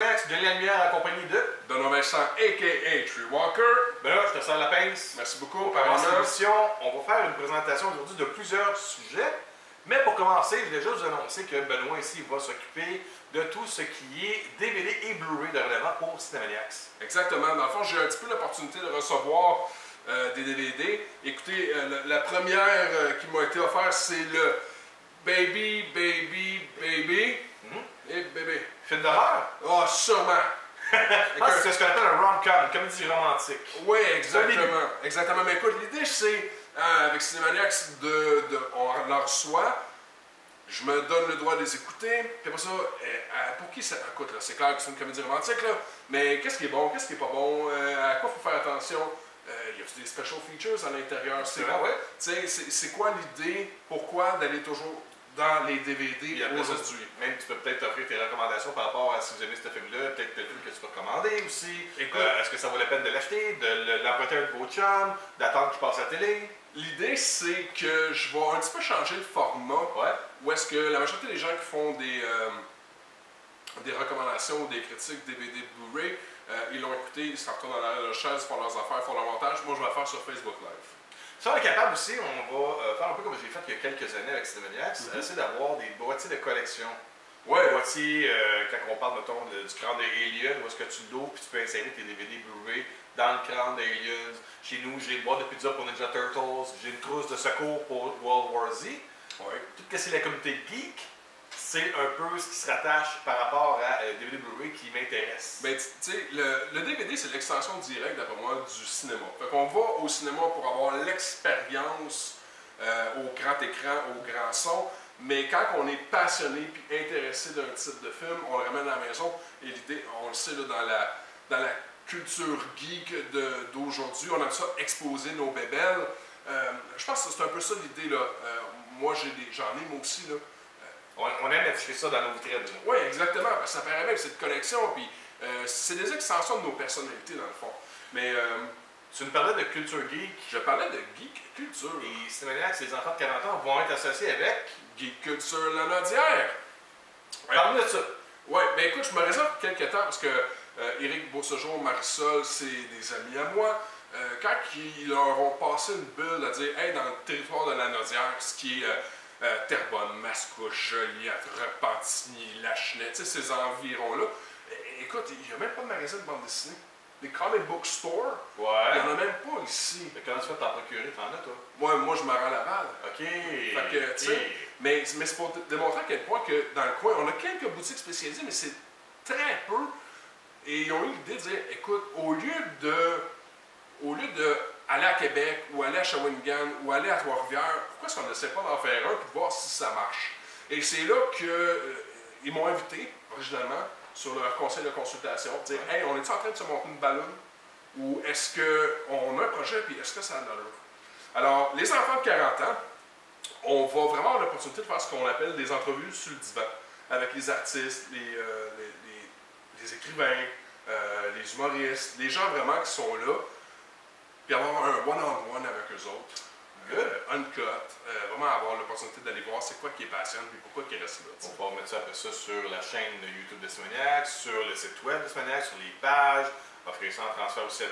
Cinemax, Denis Lumière en compagnie de Benoît Vincent, a.k.a. Tree Walker. Ben là, je te sers la pince. Merci beaucoup. Pour commencer l'émission, on va faire une présentation aujourd'hui de plusieurs sujets. Mais pour commencer, je vais déjà vous annoncer que Benoît ici va s'occuper de tout ce qui est DVD et Blu-ray de relevant pour Cinemaniacs. Exactement. Dans le fond, j'ai eu un petit peu l'opportunité de recevoir des DVD. Écoutez, la première qui m'a été offerte, c'est le Baby, Baby, Baby. Et bébé. Film d'horreur? Oh, sûrement. C'est ce qu'on appelle un rom-com, une comédie romantique. Oui, exactement. Exactement. Mais écoute, l'idée, c'est, avec Cinemaniacs, on en reçoit. Je me donne le droit de les écouter. Puis après ça, pour qui ça. Écoute, c'est clair que c'est une comédie romantique, là. Mais qu'est-ce qui est bon, qu'est-ce qui est pas bon? À quoi il faut faire attention? Il y a des special features à l'intérieur. C'est quoi l'idée? Pourquoi d'aller toujours dans les DVD aujourd'hui? Même tu peux peut-être offrir tes recommandations par rapport à si vous aimez ce film-là, peut-être le film que tu peux recommander aussi. Est-ce que ça vaut la peine de l'acheter, de l'emprunter à un de vos chums, d'attendre qu'il passe à la télé? L'idée, c'est que je vais un petit peu changer le format. Où est-ce que la majorité des gens qui font des recommandations ou des critiques DVD Blu-ray, ils l'ont écouté, ils se retournent dans l'arrière de leur chaise, font leurs affaires, font leur montage. Moi, je vais le faire sur Facebook Live. Si on est capable aussi, on va faire un peu comme j'ai fait il y a quelques années avec Cinemaniacs, essayer d'avoir des boîtiers de collection. Ouais. Des boîtiers, quand on parle, mettons, du crâne de Alien, où est-ce que tu l'ouvres puis tu peux insérer tes DVD Blu-ray dans le crâne d'Aliens. Chez nous, j'ai une boîte de pizza pour Ninja Turtles, j'ai une trousse de secours pour World War Z. Tout ce qui est la communauté geek, c'est un peu ce qui se rattache par rapport à DVD Blu-ray qui m'intéresse. Ben, tu sais, le DVD, c'est l'extension directe, d'après moi, du cinéma. Fait qu'on va au cinéma pour avoir l'expérience au grand écran, au grand son, mais quand on est passionné et intéressé d'un type de film, on le ramène à la maison. Et l'idée, on le sait, là, dans la culture geek d'aujourd'hui, on aime ça exposer nos bébelles. Je pense que c'est un peu ça l'idée, là. Moi, j'en ai, moi aussi, là. On aime afficher ça dans nos vitrines. Oui, exactement. Parce que ça paraît même cette connexion. Puis c'est des extensions de nos personnalités, dans le fond. Mais tu nous parlais de culture geek. Je parlais de geek culture. Et Cinemaniacs, les enfants de 40 ans vont être associés avec Geek Culture Lanaudière. Parle-nous de ça. Oui, bien écoute, je me réserve quelques temps parce que Éric Beausejour, Marisol, c'est des amis à moi. Quand ils leur ont passé une bulle à dire, hey, dans le territoire de Lanaudière, ce qui est Terrebonne, Mascouche, Joliette, Repentigny, Lachenay, tu sais, ces environs-là. Écoute, il n'y a même pas de magasin de bande dessinée. Des comic book stores, il n'y en a même pas ici. Mais comment tu fais pour t'en procurer? T'en as, toi? Moi, je me rends à Laval. OK. Fait que, tu sais, mais c'est pour démontrer à quel point que dans le coin, on a quelques boutiques spécialisées, mais c'est très peu. Et ils ont eu l'idée de dire, écoute, au lieu de aller à Québec, ou aller à Shawinigan, ou aller à Trois-Rivières, pourquoi est-ce qu'on n'essaie pas d'en faire un et de voir si ça marche? Et c'est là qu'ils m'ont invité, originalement, sur leur conseil de consultation, dire, hey, on est-tu en train de se monter une ballonne? Ou est-ce qu'on a un projet, puis est-ce que ça a de l'allure? Alors, les enfants de 40 ans, on va vraiment avoir l'opportunité de faire ce qu'on appelle des entrevues sur le divan, avec les artistes, les écrivains, les humoristes, les gens vraiment qui sont là, puis avoir un one-on-one avec eux autres. Uncut, vraiment avoir l'opportunité d'aller voir c'est quoi qui est passionné et pourquoi qui reste là. On va mettre ça après ça sur la chaîne YouTube de Cinemaniacs, sur le site web de Cinemaniacs, sur les pages. On va offrir ça en transfert aussi à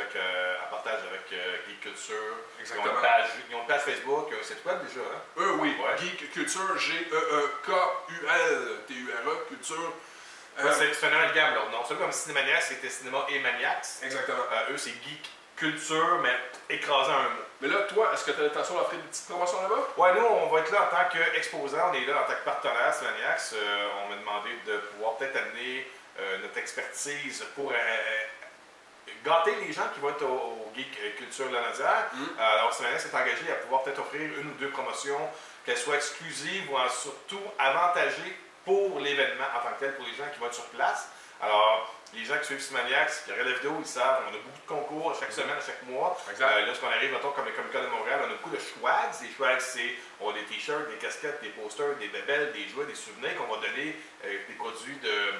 partage avec Geek Culture. Exactement. Ils ont une page Facebook, un site web déjà, hein? Oui. Geek Culture, G-E-E-K-U-L-T-U-R-E, Culture. C'est un amalgame, leur nom. C'est comme Cinemaniacs, c'était Cinéma et Maniacs. Exactement. Eux, c'est Geek Culture, mais écrasé en un mot. Mais là, toi, est-ce que tu as l'intention d'offrir des petites promotions là-bas? Ouais, nous, on va être là en tant qu'exposant, on est là en tant que partenaire Cinemaniacs. On m'a demandé de pouvoir peut-être amener notre expertise pour gâter les gens qui vont être au Geek Culture Lanaudière. Alors, Cinemaniacs s'est engagé à pouvoir peut-être offrir une ou deux promotions, qu'elles soient exclusives ou surtout avantagées pour l'événement en tant que tel, pour les gens qui vont être sur place. Alors, les gens qui suivent Cinemaniacs, qui regardent la vidéo, ils savent, on a beaucoup de concours chaque semaine, chaque mois. Lorsqu'on arrive, mettons, comme le Comic-Con de Montréal, on a beaucoup de swags. Les swags, on a des t-shirts, des casquettes, des posters, des bébelles, des jouets, des souvenirs qu'on va donner, des produits de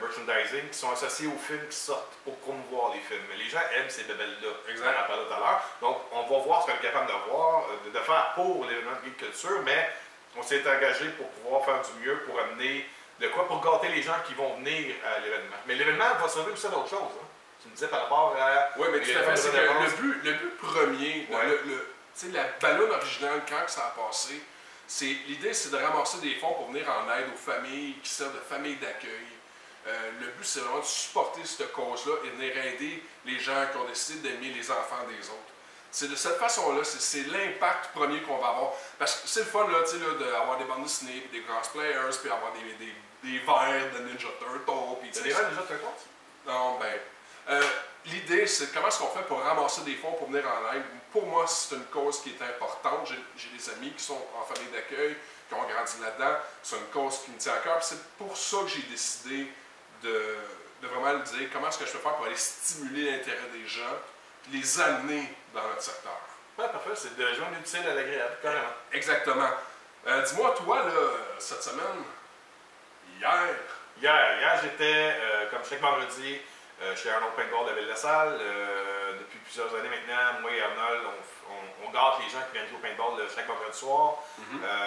merchandising qui sont associés aux films qui sortent pour promouvoir les films. Mais les gens aiment ces bébelles-là. On en parlait tout à l'heure. Donc, on va voir ce qu'on est capable de faire pour l'événement de Geek Culture, mais on s'est engagé pour pouvoir faire du mieux pour amener de quoi pour gâter les gens qui vont venir à l'événement. Mais l'événement va servir aussi à d'autres choses. Hein. Tu me disais par rapport à... Oui, mais tout à fait, c'est que le but premier, la ballonne originale, quand ça a passé, l'idée c'est de ramasser des fonds pour venir en aide aux familles qui servent de familles d'accueil. Le but c'est vraiment de supporter cette cause-là et de venir aider les gens qui ont décidé d'aimer les enfants des autres. C'est de cette façon-là, c'est l'impact premier qu'on va avoir. Parce que c'est le fun là, d'avoir des bandes dessinées, puis des cosplayers, puis avoir des verres de Ninja Turtle. T'as des verres de Ninja Turtle? Non, ben... l'idée, c'est comment est-ce qu'on fait pour ramasser des fonds pour venir en aide. Pour moi, c'est une cause qui est importante. J'ai des amis qui sont en famille d'accueil, qui ont grandi là-dedans. C'est une cause qui me tient à cœur. C'est pour ça que j'ai décidé de vraiment le dire. Comment est-ce que je peux faire pour aller stimuler l'intérêt des gens, puis les amener dans notre secteur. Oui, parfait. C'est de joindre l'utile à l'agréable, carrément. Exactement. Dis-moi, toi, là, cette semaine, Hier j'étais, comme chaque vendredi, chez Arnold Paintball de Ville-la-Salle. Depuis plusieurs années maintenant, moi et Arnold, on gâte les gens qui viennent jouer au paintball chaque vendredi soir.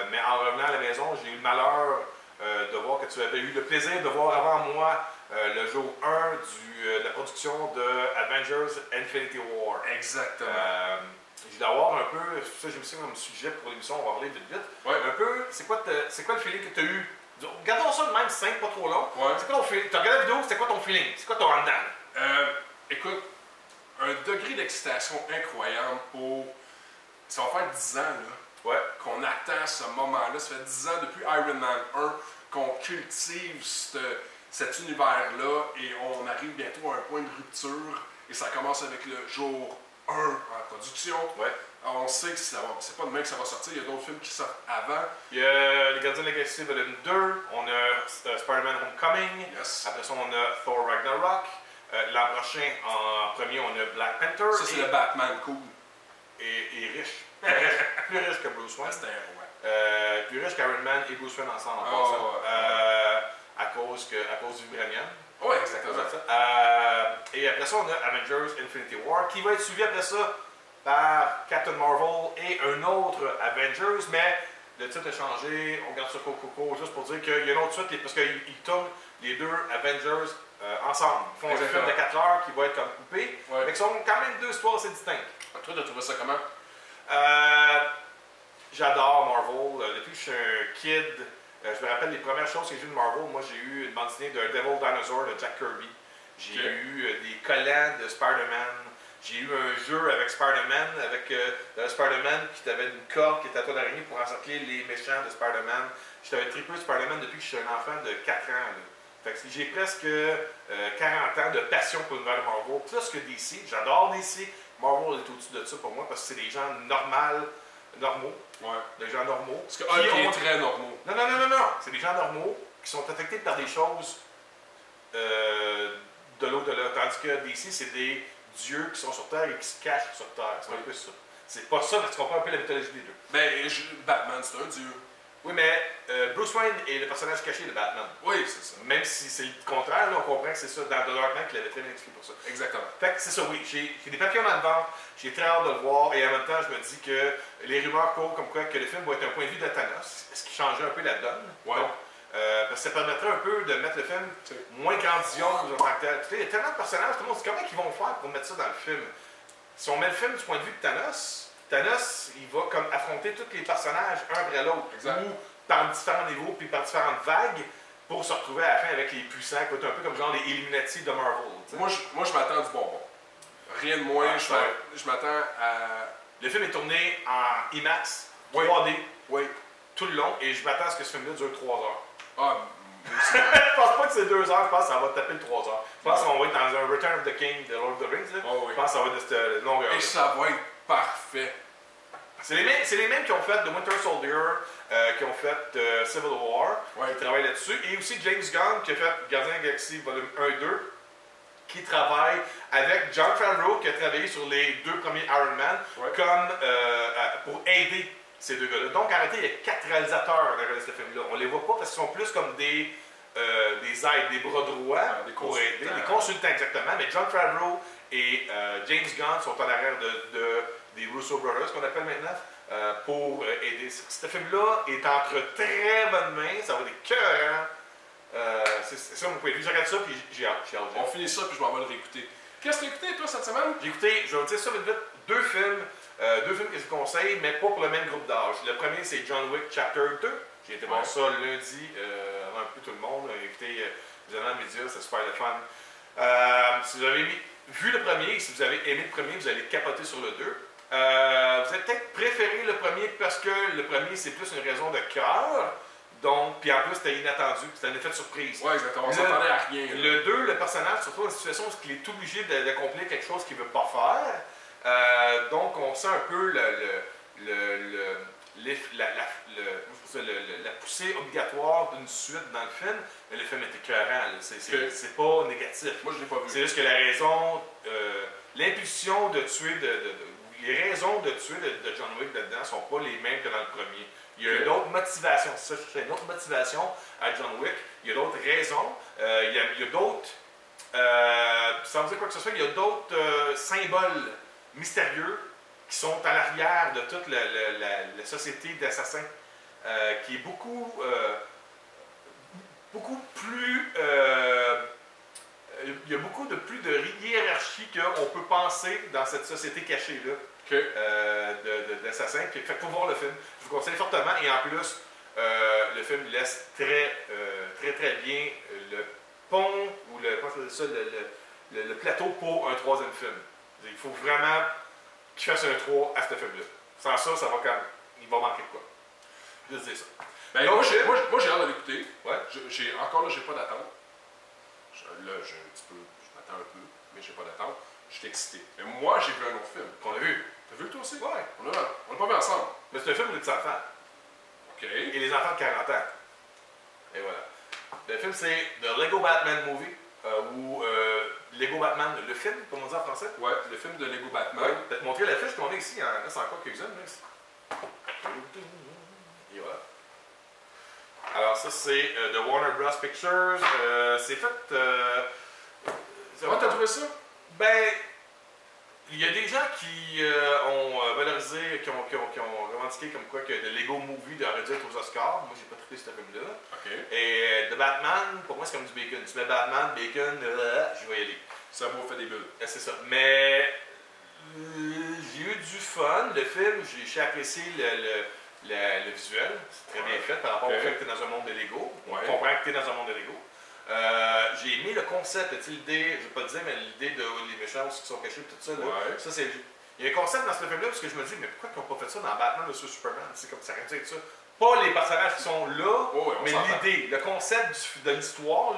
Mais en revenant à la maison, j'ai eu le malheur de voir que tu avais eu le plaisir de voir avant moi le jour 1 de la production de Avengers Infinity War. Exactement. Je vais avoir un peu, ça j'ai mis ça comme sujet pour l'émission, on va parler vite. Ouais. Un peu, c'est quoi le feeling que tu as eu? Regardons ça de même simple, pas trop long. Ouais. C'est quoi ton feeling? Tu as regardé la vidéo, c'est quoi ton feeling? C'est quoi ton rendement? Écoute, un degré d'excitation incroyable pour... Ça va faire 10 ans là, qu'on attend ce moment-là. Ça fait 10 ans depuis Iron Man 1 qu'on cultive cet univers-là et on arrive bientôt à un point de rupture. Et ça commence avec le jour 1 en production. Alors, on sait que c'est pas demain que ça va sortir, il y a d'autres films qui sortent avant. Il y a Les Gardiens de la Galaxie Volume 2, on a Spider-Man Homecoming, après ça on a Thor Ragnarok, l'an prochain en premier on a Black Panther. Ça c'est le Batman cool. Et riche. Plus riche que Bruce Wayne. Plus riche qu'Iron Man et Bruce Wayne ensemble en passant. À cause du vibranium. Oui, exactement. Et après ça on a Avengers Infinity War qui va être suivi après ça par Captain Marvel et un autre Avengers, mais le titre a changé, on garde ça Coco, juste pour dire qu'il y a une autre suite, parce qu'ils tournent les deux Avengers ensemble. Ils font un film de 4 heures qui va être comme coupé, mais qui sont quand même deux histoires assez distinctes. Toi, tu as trouvé ça comment? J'adore Marvel. Depuis que je suis un kid, je me rappelle les premières choses que j'ai vues de Marvel. Moi, j'ai eu une bande dessinée de Devil Dinosaur de Jack Kirby. J'ai eu des collants de Spider-Man. J'ai eu un jeu avec Spider-Man, avec Spider-Man qui avait une corde qui était à toi d'araignée pour encercler les méchants de Spider-Man. J'avais trippé Spider-Man depuis que je suis un enfant de 4 ans. Fait que j'ai presque 40 ans de passion pour l'univers de Marvel, plus que DC. J'adore DC. Marvel est au-dessus de ça pour moi parce que c'est des gens normaux. Des gens normaux. Parce que Hulk est très normaux. Non. C'est des gens normaux qui sont affectés par des choses de l'au-delà. Tandis que DC, c'est des dieux qui sont sur Terre et qui se cachent sur Terre. C'est un peu ça. C'est pas ça, mais tu comprends un peu la mythologie des deux. Ben, Batman, c'est un dieu. Oui, mais Bruce Wayne est le personnage caché de Batman. Oui, c'est ça. Même si c'est le contraire, là, on comprend que c'est ça. Dans The Dark Knight, il avait très bien expliqué pour ça. Exactement. Fait que c'est ça, oui. J'ai des papillons dans le ventre. J'ai très hâte de le voir. Et en même temps, je me dis que les rumeurs courent comme quoi que le film va être un point de vue de Thanos. Ce qui changerait un peu la donne. Ouais. Donc, parce que ça permettrait un peu de mettre le film moins grandiose en tant que tel. Il y a tellement de personnages, tout le monde se dit comment ils vont faire pour mettre ça dans le film. Si on met le film du point de vue de Thanos, il va comme affronter tous les personnages un après l'autre. Ou par différents niveaux, puis par différentes vagues, pour se retrouver à la fin avec les puissants, qui est un peu comme genre les Illuminati de Marvel. Moi, je m'attends du bonbon. Rien de moins, je m'attends à... Le film est tourné en IMAX, 3D, tout le long, et je m'attends à ce que ce film-là dure 3 heures. Je pense pas que c'est 2 heures, je pense que ça va taper le 3 heures. Je pense qu'on va être dans un Return of the King de Lord of the Rings. Je pense que ça va être de cette longueur. Et ça va être parfait. C'est les mêmes qui ont fait The Winter Soldier, qui ont fait Civil War, qui travaillent là-dessus. Et aussi James Gunn, qui a fait Gardien de la Galaxie Volume 1 et 2, qui travaille avec Jon Favreau, qui a travaillé sur les 2 premiers Iron Man, comme pour aider ces deux gars-là. Donc, arrêtez, il y a 4 réalisateurs derrière ce film-là. On les voit pas parce qu'ils sont plus comme des aides, des bras droits pour aider, des consultants exactement. Mais Jon Favreau et James Gunn sont en arrière des Russo Brothers, qu'on appelle maintenant, pour aider. Ce film-là est entre très bonnes mains, ça va être écœurant. C'est ça mon point de vue. Je regarde ça, puis j'ai hâte. On finit ça, puis je m'en vais le réécouter. Qu'est-ce que tu as écouté, toi, cette semaine? J'ai écouté, je vais vous dire ça vite vite, deux films que je vous conseille, mais pas pour le même groupe d'âge. Le premier, c'est John Wick Chapter 2. J'ai été voir ça lundi avant un peu tout le monde. Écoutez, vous allez dans les médias, c'est super le fun. Si vous avez vu le premier, si vous avez aimé le premier, vous allez capoter sur le 2. Vous allez peut-être préféré le premier parce que le premier, c'est plus une raison de cœur. Donc, puis en plus, c'était inattendu, c'était un effet de surprise. Oui, exactement, on s'attendait à rien. Là. Le 2, le personnage se retrouve dans une situation où il est obligé d'accomplir quelque chose qu'il ne veut pas faire. Donc, on sent un peu la poussée obligatoire d'une suite dans le film, mais le film est écœurant. C'est pas négatif. Moi, je l'ai pas vu. C'est juste que la raison, l'impulsion de tuer, les raisons de tuer de John Wick là-dedans ne sont pas les mêmes que dans le premier. Il y a une autre motivation, c'est ça, c'est une autre motivation à John Wick. Il y a d'autres raisons. Il y a d'autres, sans dire quoi que ce soit, il y a d'autres symboles mystérieux qui sont à l'arrière de toute la société d'assassins, qui est beaucoup plus... il y a beaucoup plus de hiérarchie qu'on peut penser dans cette société cachée-là. D'assassins. Fait qu'il faut voir le film. Je vous conseille fortement. Et en plus, le film laisse très bien le pont ou le plateau pour un troisième film. Il faut vraiment qu'il fasse un 3 à ce film-là. Sans ça, il va manquer de quoi. Juste dire ça. Ben, donc, moi j'ai hâte de l'écouter. Ouais. Encore là, j'ai pas d'attente. Là, je m'attends un peu, mais j'ai pas d'attente. Je suis excité. Mais moi, j'ai vu un autre film. Qu'on a vu. T'as vu toi aussi? Ouais. On l'a pas vu ensemble. Mais c'est un film de petits enfants. OK. Et les enfants de 40 ans. Et voilà. Le film, c'est The Lego Batman Movie. Ou Lego Batman, le film, comme on dit en français. Ouais, le film de Lego Batman. Ouais, peut-être montrer l'affiche qu'on a ici. Là, c'est encore quelques-unes. Et voilà. Alors, ça, c'est de Warner Bros. Pictures. C'est fait. T'as trouvé ça? Ben. Il y a des gens qui ont valorisé, qui ont revendiqué comme quoi que le Lego Movie aurait dû être aux Oscars. Moi, j'ai pas trouvé ce film-là. Okay. Et The Batman, pour moi, c'est comme du bacon. Tu mets Batman, bacon, je vais y aller. Ça m'a fait des bulles. C'est ça. Mais j'ai eu du fun. Le film, j'ai apprécié le visuel. C'est très bien fait par rapport au fait que tu es dans un monde de Lego. On comprend que tu es dans un monde de Lego. J'ai aimé le concept, l'idée, je ne vais pas te dire, mais l'idée de les méchants qui sont cachés, tout ça. Là, ça c'est, il y a un concept dans ce film-là, parce que je me dis, mais pourquoi ils n'ont pas fait ça dans Batman vs Superman? C'est comme ça aurait dû être ça. Pas les personnages qui sont là, mais l'idée, le concept de l'histoire,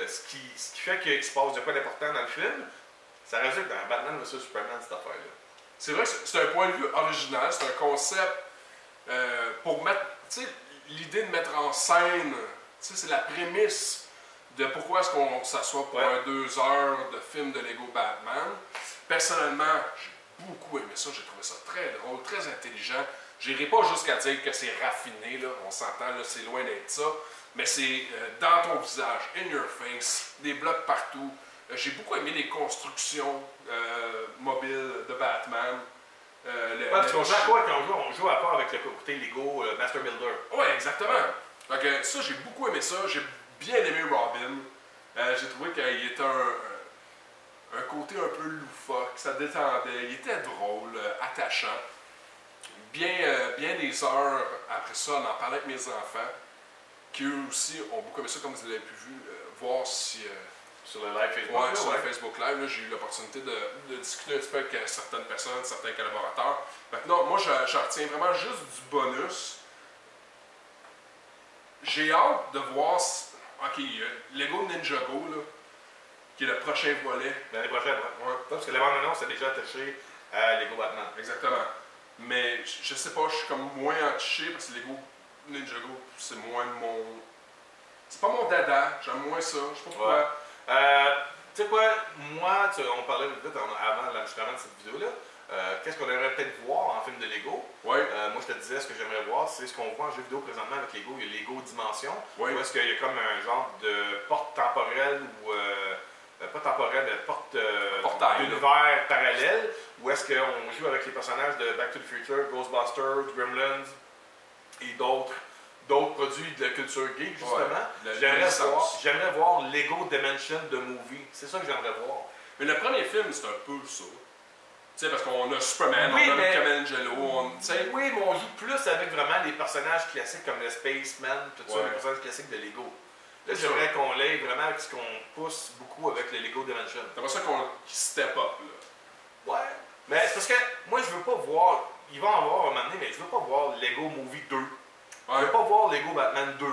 ce qui fait qu'il se passe de quoi d'important dans le film, ça aurait dû être dans Batman vs Superman, cette affaire-là. C'est vrai que c'est un point de vue original, c'est un concept pour mettre, tu sais, l'idée de mettre en scène. C'est la prémisse de pourquoi est-ce qu'on s'assoit pour un 2 heures de film de Lego Batman. Personnellement, j'ai beaucoup aimé ça. J'ai trouvé ça très drôle, très intelligent. J'irai pas jusqu'à dire que c'est raffiné, là. On s'entend, là, c'est loin d'être ça. Mais c'est dans ton visage, in your face, des blocs partout. J'ai beaucoup aimé les constructions mobiles de Batman. Parce qu'on joue à quoi quand on joue à part avec le côté Lego Master Builder. Oui, exactement. Donc, ça, j'ai beaucoup aimé ça. J'ai bien aimé Robin. J'ai trouvé qu'il était un côté un peu loufoque. Ça détendait. Il était drôle, attachant. Bien des heures après ça, on en parlait avec mes enfants, qui eux aussi ont beaucoup aimé ça, comme vous l'avez pu voir si... sur le live Facebook. Sur le Facebook Live, j'ai eu l'opportunité de discuter un petit peu avec certaines personnes, certains collaborateurs. Maintenant, moi, j'en retiens vraiment juste du bonus. J'ai hâte de voir, OK, Lego Ninjago, là, qui est le prochain volet. L'année prochaine, parce que la bande-annonce est déjà attachée à Lego Batman. Exactement. Mais je sais pas, je suis comme moins entiché parce que Lego Ninjago, c'est moins mon... C'est pas mon dada, j'aime moins ça, je sais pas pourquoi. Tu sais quoi, moi, on parlait vite avant l'enregistrement de cette vidéo-là. Qu'est-ce qu'on aimerait peut-être voir en film de Lego? Moi, je te disais, ce que j'aimerais voir, c'est ce qu'on voit en jeu vidéo présentement avec Lego. Il y a Lego Dimension. Où est-ce qu'il y a comme un genre de porte temporelle ou... pas temporelle, mais porte d'univers parallèle. Ou est-ce qu'on joue avec les personnages de Back to the Future, Ghostbusters, Gremlins et d'autres d'autres produits de la culture geek, justement. Ouais, j'aimerais voir Lego Dimension The Movie. C'est ça que j'aimerais voir. Mais le premier film, c'est un peu ça. Tu sais, parce qu'on a Superman, oui, on a mais... Michelangelo, Oui, mais on joue plus avec vraiment les personnages classiques comme le Spaceman, tout ça, les personnages classiques de Lego. Là, j'aimerais qu'on l'aille vraiment avec ce qu'on pousse beaucoup avec le Lego Dimension. C'est pour ça qu'on step up, là. Ouais. Mais c'est parce que moi, je veux pas voir... Il va en avoir un moment donné, mais je veux pas voir Lego Movie 2. Je veux pas voir Lego Batman 2.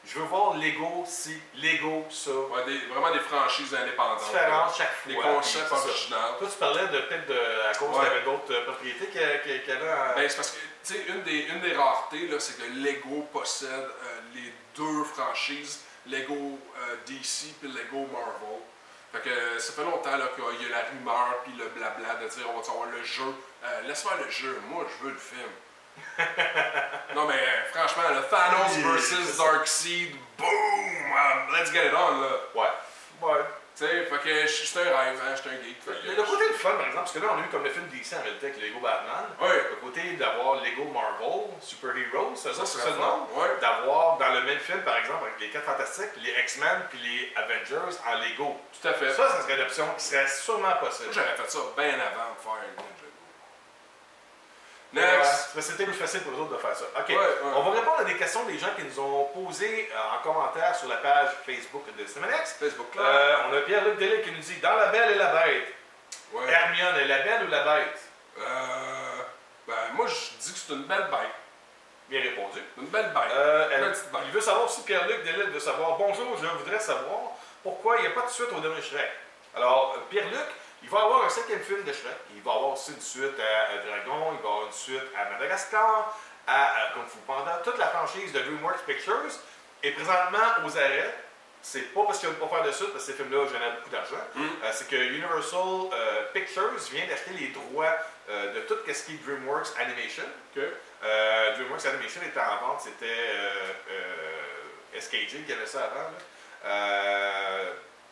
Je veux voir Lego ci, Lego ça. Ouais, vraiment des franchises indépendantes. Différentes chaque fois. Des concepts originaux. Toi, tu parlais de peut-être à cause qu'il y avait d'autres propriétés qu'il y avait en... Ben, c'est parce que, tu sais, une des raretés, là, c'est que Lego possède les deux franchises, Lego DC puis Lego Marvel. Fait que ça fait longtemps là, qu'il y a la rumeur puis le blabla de dire on va avoir le jeu. Laisse faire le jeu, moi je veux le film. Non mais franchement, le Thanos versus Darkseid, boom! Let's get it on là! Ouais. Tu sais, fait que c'est un rêve, hein, c'est un geek. Le côté du fun, par exemple, parce que là on a eu comme le film DC en réalité avec Lego Batman. Le côté d'avoir Lego Marvel, Super Heroes, ça c'est le nom. D'avoir dans le même film, par exemple, avec les 4 Fantastiques, les X-Men puis les Avengers en Lego. Tout à fait. Ça serait une option qui serait sûrement possible. Moi j'aurais fait ça bien avant de faire Ninjago. Next! C'était plus facile pour nous autres de faire ça. OK. On va répondre à des questions des gens qui nous ont posées en commentaire sur la page Facebook de Cinemanex. Facebook on a Pierre-Luc Delille qui nous dit Dans la Belle et la Bête. Hermione est la belle ou la bête? Ben, moi je dis que c'est une belle bête. Bien répondu. Une belle bête. Il veut savoir aussi, Pierre-Luc Delille veut savoir Bonjour, je voudrais savoir pourquoi il n'y a pas de suite au dernier Shrek. Alors, Pierre-Luc, il va y avoir un 5e film de Shrek. Il va y avoir aussi une suite à Dragon, il va y avoir une suite à Madagascar, à Kung Fu Panda. Toute la franchise de DreamWorks Pictures est présentement aux arrêts. C'est pas parce qu'ils ne veulent pas faire de suite, parce que ces films-là génèrent beaucoup d'argent. C'est que Universal Pictures vient d'acheter les droits de tout ce qui est DreamWorks Animation. DreamWorks Animation était en vente, c'était SKJ qui avait ça avant,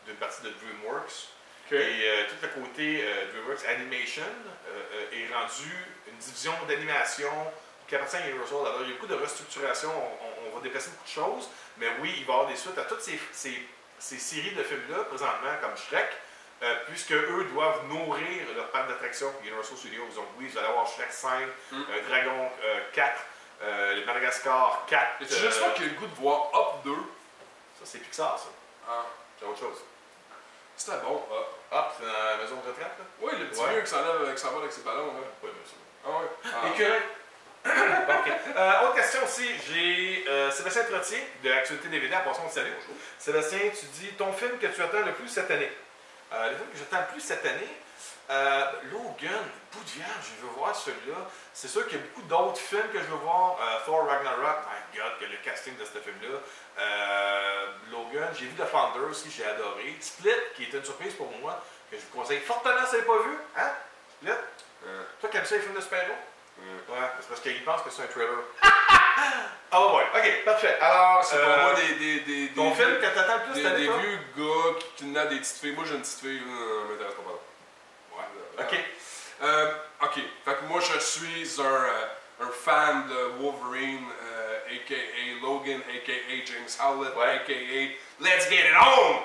d'une partie de DreamWorks. Et tout le côté DreamWorks Animation est rendu une division d'animation qui appartient à Universal. Alors il y a beaucoup de restructuration, on va déplacer beaucoup de choses, mais oui, il va y avoir des suites à toutes ces séries de films-là, présentement, comme Shrek, puisque eux doivent nourrir leur parc d'attractions Universal Studios. Donc oui, vous allez avoir Shrek 5, Dragon 4, le Madagascar 4. Et tu juste pas qu'il y a le goût de voir Up 2. Ça, c'est Pixar, ça. C'est autre chose. C'était bon, Up. Up, c'est dans la maison de retraite, là? Oui, le petit vieux qui s'en va avec ses ballons, là. Oui, bien sûr. Ah ouais. OK. Autre question aussi. J'ai Sébastien Trottier de Actualité DVD, en passant de salut. Bonjour. Sébastien, tu dis ton film que tu attends le plus cette année. Le film que j'attends le plus cette année, Logan, Bout de Vierge, je veux voir celui-là. C'est sûr qu'il y a beaucoup d'autres films que je veux voir. Thor Ragnarok, my God, que le casting de ce film-là. Logan, j'ai vu The Founder aussi, j'ai adoré. Split, qui était une surprise pour moi, que je vous conseille fortement si vous n'avez pas vu. Hein? Split? Toi qui aimes ça les films de super-héros? Ouais, c'est parce qu'il pense que c'est un trailer. Oh boy, ok, parfait. Alors, c'est pour moi ton film que t'attends le plus cette année, des vieux gars qui kidnappent des petites filles. Moi j'ai une petite fille, m'intéresse pas. Ouais. Ok. Fait que moi je suis un fan de Wolverine, a.k.a. Logan, a.k.a. James Howlett, a.k.a. Let's Get It On!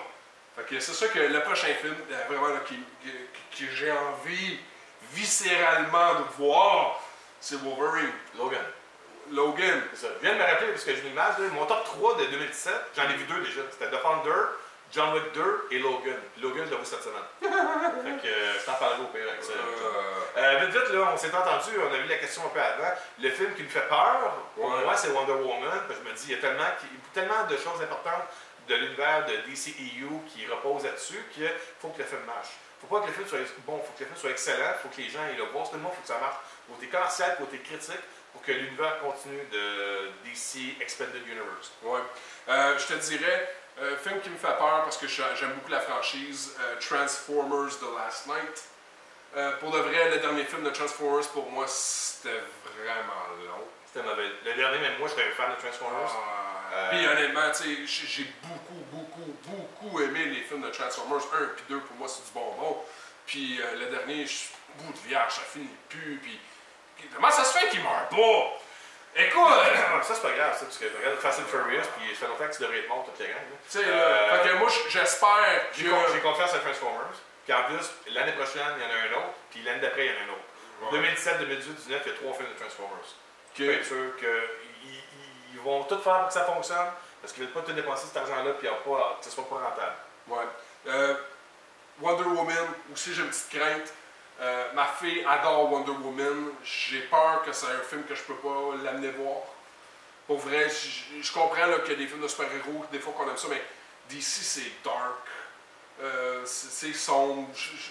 Fait que c'est sûr que le prochain film, vraiment là, que j'ai envie viscéralement de voir, c'est Wolverine. Logan. C'est ça. Je viens de me rappeler, parce que j'ai une image, mon top 3 de 2017, j'en ai vu 2 déjà. C'était The Founder, John Wick 2 et Logan. Puis Logan, je l'ai vu cette semaine. Fait que je t'en parlerai au pire avec ça. Vite, là, on s'est entendu, on a vu la question un peu avant. Le film qui me fait peur, pour moi, c'est Wonder Woman. Parce que je me dis, il y a tellement de choses importantes de l'univers de DCEU qui repose là-dessus qu'il faut que le film marche. Il ne faut pas que le film soit bon, il faut que le film soit excellent, il faut que les gens aient le voir. Seulement, il faut que ça marche côté commercial, côté critique, pour que l'univers continue de DC Expanded Universe. Ouais. Je te dirais, film qui me fait peur parce que j'aime beaucoup la franchise, Transformers The Last Night. Pour de vrai, le dernier film de Transformers, pour moi, c'était vraiment long. C'était mauvais. Le dernier, même moi, j'étais un fan de Transformers. Puis honnêtement, j'ai beaucoup aimé les films de Transformers 1 puis 2, pour moi c'est du bonbon. Puis le dernier, Bout de Vierge, ça finit plus. Puis comment ça se fait qu'il meurt pas? Écoute! Ça, c'est pas grave, ça, parce que regarde Fast and Furious, puis ça fait longtemps que tu devrais être mort, toute la gang. Tu sais, fait que moi, j'espère que... J'ai confiance à Transformers. Puis en plus, l'année prochaine, il y en a un autre, puis l'année d'après, il y en a un autre. Ouais. 2017, 2018, 2019, il y a 3 films de Transformers. Je suis sûr qu'ils vont tout faire pour que ça fonctionne, parce qu'ils ne veulent pas tout dépenser cet argent-là, puis que ce soit pas rentable. Ouais. Wonder Woman, aussi, j'ai une petite crainte. Ma fille adore Wonder Woman. J'ai peur que c'est un film que je peux pas l'amener voir. Pour vrai, je comprends qu'il y a des films de super-héros, des fois qu'on aime ça, mais DC, c'est dark. C'est sombre.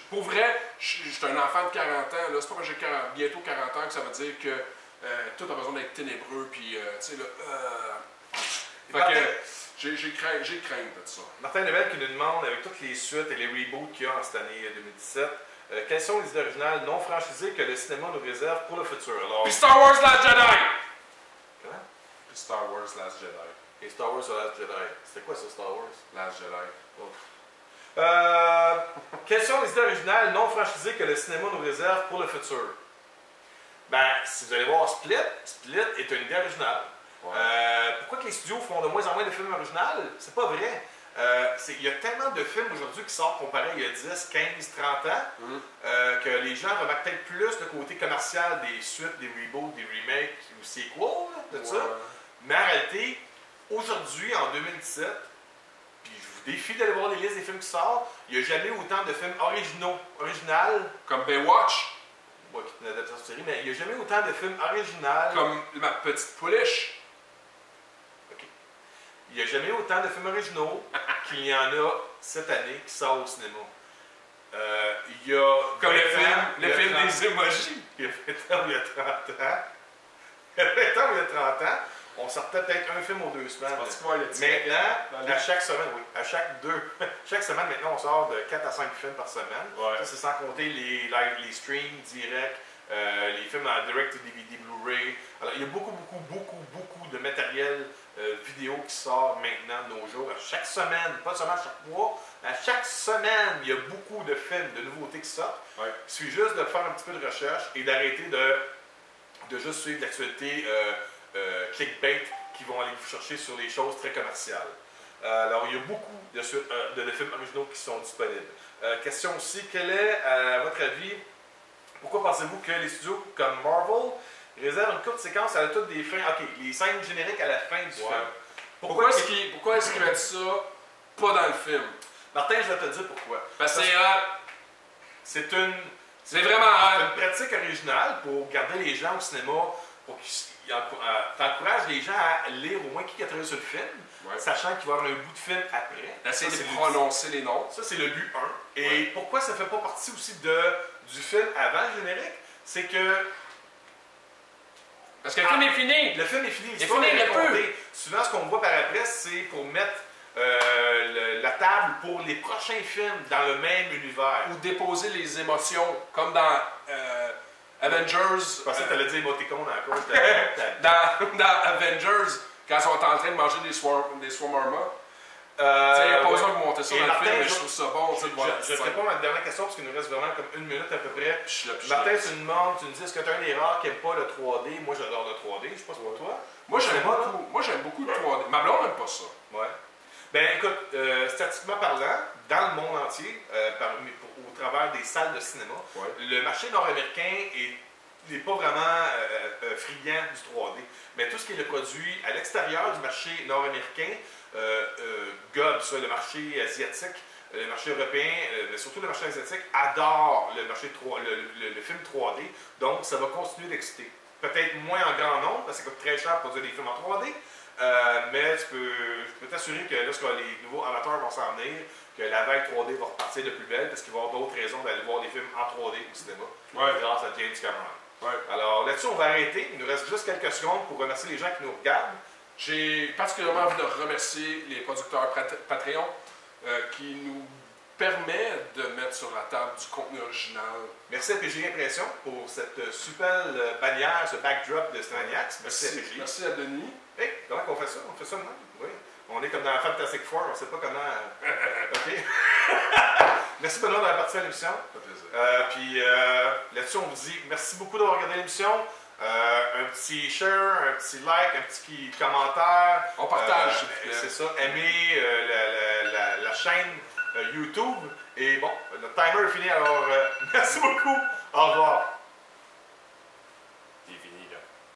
Pour vrai, je suis un enfant de 40 ans. C'est pas parce que j'ai bientôt 40 ans que ça veut dire que tout a besoin d'être ténébreux. Puis, tu sais, là. Fait que j'ai crainte de ça. Martin Lebel qui nous demande, avec toutes les suites et les reboots qu'il y a en cette année 2017, quelles sont les idées originales non franchisées que le cinéma nous réserve pour le futur? Alors, puis Star Wars Last Jedi! Comment? Puis Star Wars Last Jedi. Et Star Wars Last Jedi. C'était quoi ça, Star Wars? Last Jedi. Oh. Quelles sont les idées originales non franchisées que le cinéma nous réserve pour le futur? Ben, si vous allez voir Split est une idée originale. Ouais. Pourquoi que les studios font de moins en moins de films originaux? C'est pas vrai. Il y a tellement de films aujourd'hui qui sortent comparé il y a 10, 15, 30 ans que les gens remarquent peut-être plus le côté commercial des suites, des reboots, des remakes ou sequels, de ça. Mais en réalité, aujourd'hui, en 2017, puis je vous défie d'aller voir les listes des films qui sortent, il n'y a jamais autant de films originaux, comme Baywatch. Ouais, qui est une adaptation de série, mais il n'y a jamais autant de films originaux. Comme Ma Petite Pouliche. Il n'y a jamais autant de films originaux qu'il y en a cette année qui sortent au cinéma. Il y a comme le film des émojis. Il y a 20 ans ou il y a 30 ans. Il y a 20 ans ou il y a 30 ans, on sortait peut-être un film aux 2 semaines. Maintenant, à chaque semaine, oui, chaque semaine, maintenant, on sort de 4 à 5 films par semaine. Ouais. Ça, c'est sans compter les streams directs, les films en direct DVD, Blu-ray. Alors, il y a beaucoup de matériel vidéo qui sort maintenant de nos jours. À chaque semaine, pas seulement chaque mois, à chaque semaine, il y a beaucoup de films, de nouveautés qui sortent. Ouais. Il suffit juste de faire un petit peu de recherche et d'arrêter de juste suivre l'actualité clickbait qui vont aller vous chercher sur les choses très commerciales. Alors, il y a beaucoup de films originaux qui sont disponibles. Question aussi, quel est, à votre avis, pourquoi pensez-vous que les studios comme Marvel réservent une courte séquence à toutes des fins, les scènes génériques à la fin du film? Pourquoi est-ce qu'ils mettent ça pas dans le film? Martin, je vais te dire pourquoi. Parce que c'est vraiment une pratique originale pour garder les gens au cinéma, pour qu'ils t'encourages les gens à lire au moins qui a travaillé sur le film, sachant qu'il va y avoir un bout de film après. Essayer de prononcer les noms. Ça, c'est le but 1. Et pourquoi ça ne fait pas partie aussi du film avant le générique? C'est que... Parce que le film est fini. Le film est fini. Il est fini, il peut. Souvent, ce qu'on voit par après, c'est pour mettre la table pour les prochains films dans le même univers. Ou déposer les émotions, comme dans Avengers. Je pensais que tu allais dire émoticône encore. dans Avengers, quand ils sont en train de manger des swarmers. Il n'y a pas besoin de monter ça dans le film, mais je trouve ça bon. Je réponds à ma dernière question parce qu'il nous reste vraiment comme 1 minute à peu près. Martin, tu me demandes, tu me dis, est-ce que tu es un des rares qui n'aime pas le 3D? Moi, j'adore le 3D, je ne sais pas pour toi. Moi, j'aime beaucoup le 3D. Ma blonde n'aime pas ça. Ouais. Ben écoute, statistiquement parlant, dans le monde entier, au travers des salles de cinéma, le marché nord-américain n'est pas vraiment friand du 3D. Mais tout ce qui est le produit à l'extérieur du marché nord-américain, gobe ça, le marché asiatique, le marché européen, mais surtout le marché asiatique, adore le film 3D. Donc, ça va continuer d'exciter. Peut-être moins en grand nombre, parce que ça coûte très cher pour produire des films en 3D. Mais je peux t'assurer que lorsque les nouveaux amateurs vont s'en venir, que la vague 3D va repartir de plus belle, parce qu'il va y avoir d'autres raisons d'aller voir des films en 3D au cinéma, grâce à James Cameron. Alors là-dessus, on va arrêter. Il nous reste juste quelques secondes pour remercier les gens qui nous regardent. J'ai particulièrement envie de remercier les producteurs Patreon qui nous permettent de mettre sur la table du contenu original. Merci à PG Impression pour cette super bannière, ce backdrop de Straniacs. Merci à PG. Merci à Denis. Hey, comment on fait ça? On fait ça maintenant? Oui. On est comme dans Fantastic Four, on ne sait pas comment... OK. Merci Benoît d'avoir participé à l'émission. Ça fait plaisir. Puis là-dessus, on vous dit merci beaucoup d'avoir regardé l'émission. Un petit share, un petit like, un petit commentaire. On partage, s'il vous plaît. C'est ça. Aimez la chaîne YouTube. Et bon, notre timer est fini, alors merci beaucoup. Au revoir.